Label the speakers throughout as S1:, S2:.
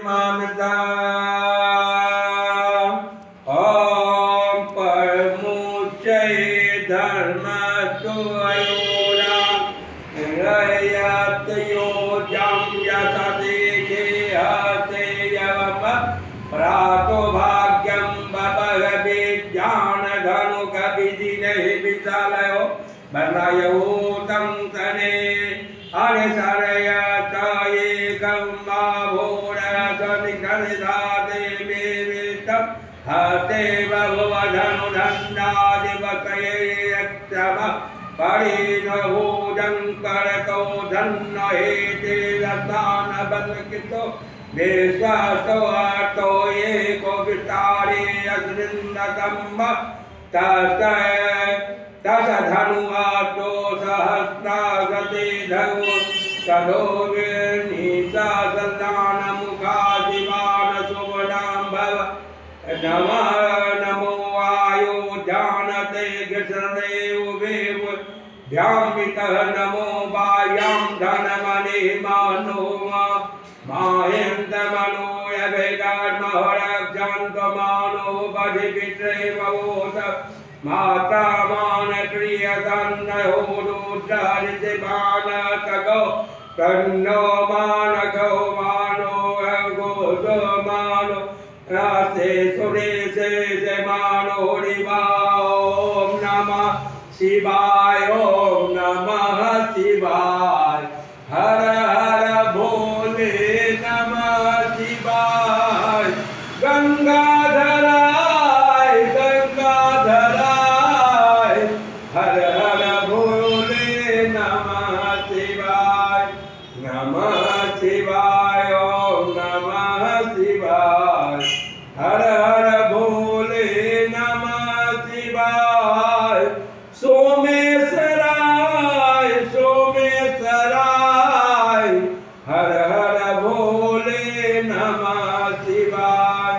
S1: मामदा ओम परमुचय धर्म तुयोरा रयत योजम यतदेके हते यवम प्रातो भाग्यम बबहवे ज्ञान धनु कविदिने विशालयो बनायो तम तने हरे सरया ताये गम्मा हते भगवधनु धन्नादिवकयेयक्षम परिणभूजं करतो धन्न हेते रतान बलकितो विश्वासो आतो एको वितारे अस्रिन्दकम्म तस धनु आतो सहस्रागते धनु तदो विनीता सन्दान मुखादिवान सुवनां भव नमः नमो आयो जानते गृष्णदेव वेव ध्यामितः नमो बाह्यां धनमने मानो माहेन्द्र मनो यभेगान्महरक्षान्तमानो बधिपित्रेवोत माता मान प्रियतन्नो रुद्रहरितिमानकगो तन्नो मानको मानो गोतो मानो रासे सुरेशे से मानो रिवा ओम नमः शिवाय ओम नमः शिवाय हर हर भोले नमः शिवाय गंगाधराय गंगाधराय हर हर भोले नमः शिवाय ओम नमः शिवाय हर हर भोले नमः शिवाय सोमेश्वराय सोमेश्वराय हर हर भोले नमः शिवाय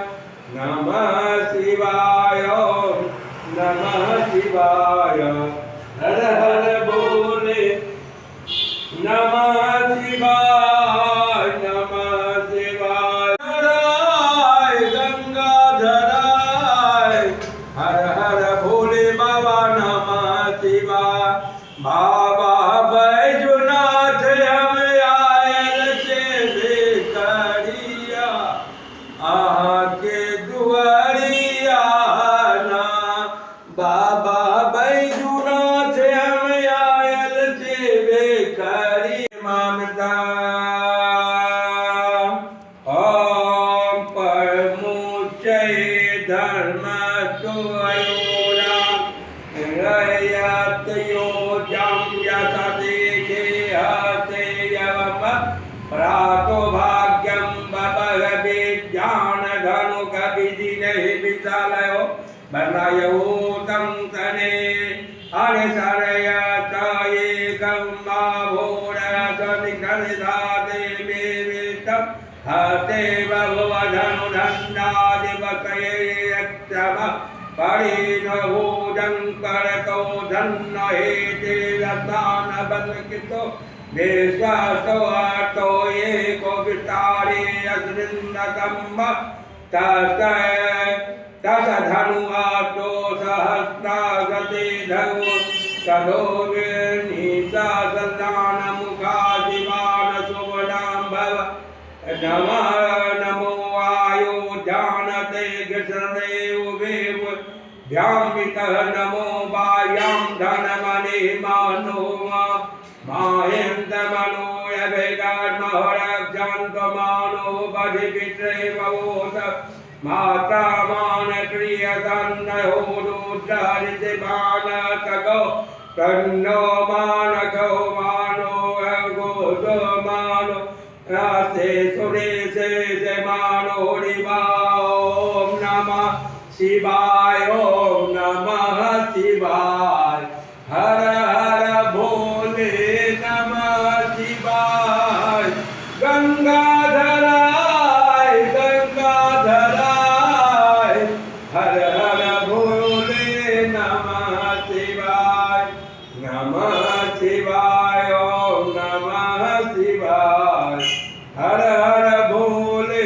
S1: ओम नमः शिवाय हर हर भोले नमः शिवाय हर हर भोले बाबा नमः शिवाय बाबा बैजनाथ हम आयल से बेकरिया आके दुआरिया ना बाबा बैजनाथ हम आयल से बेकरी मामदा ओम परमुचय धर्म तुयोरा रयत योजम यतदेके हते यवम प्रातो भाग्यम बबहवे ज्ञान धनु कविदिने विशालयो बनायो तम तने हरे सरया ताये गम्मा भोरसनिकनिधाते मेवितम हते भगवधनु धन्नादिवकयेयक्षम परिणभूजं करतो धन्न हेते रतान बलकितो विश्वासो आतो एको वितारे अस्रिन्दकम्म तस धनु आतो सहस्रागते धनु तदो विनीता सन्दान मुखादिवान सुवनां भव नमः नमो आयो जानते गृष्णदेव वेव ध्यामितः नमो बाह्यां धनमने मानो माहेन्द्र मनो यभेगान्महरक्षान्तमानो बधिपित्रेवोत माता मान प्रियतन्नो रुद्रहरितिमानकगो तन्नो मानको मानो गोतो मानो रासे सुरेशे से मानो रिवा ओम नमः शिवाय ओम नमः शिवाय हर हर भोले नमः शिवाय गंगाधराय गंगाधराय हर हर भोले नमः शिवाय ओम नमः शिवाय हर हर भोले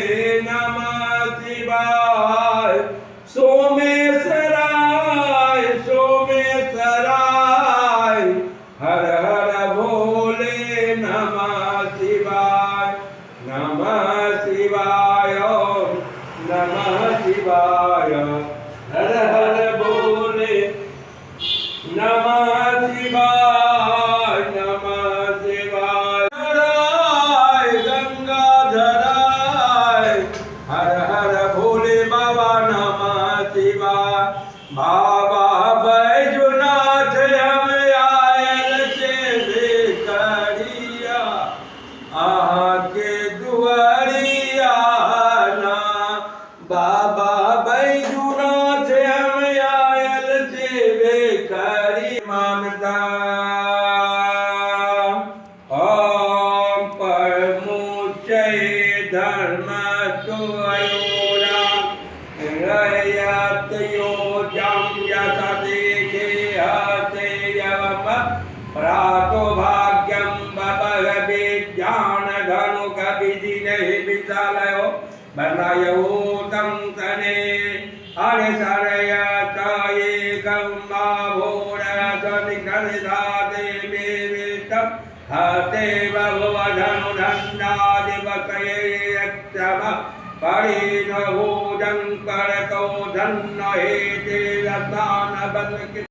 S1: शिवाय नमः शिवाय हर हर भोले नमः शिवाय हराय गंगाधराय हर हर भोले बाबा नमः शिवाय बाबा बैजनाथ हम आयल से भिखरिया आके दुआरिया ना बाबा बैजनाथ हम आयल से भिखरी मानता ओम परमुचय धर्म तो अयोरा रयत योजम यत देखे हते यवम प्रातो भाग्यम बबल विज्ञान धनु कविधि नहीं विशालयो बनायोतम तने हरे सरयताये गम्मा भोर सनिकनिधाते विवितम हते भवधनु धन्नादिवकये यक्षम परिणभूजं करतो धन्न हेते रतान बल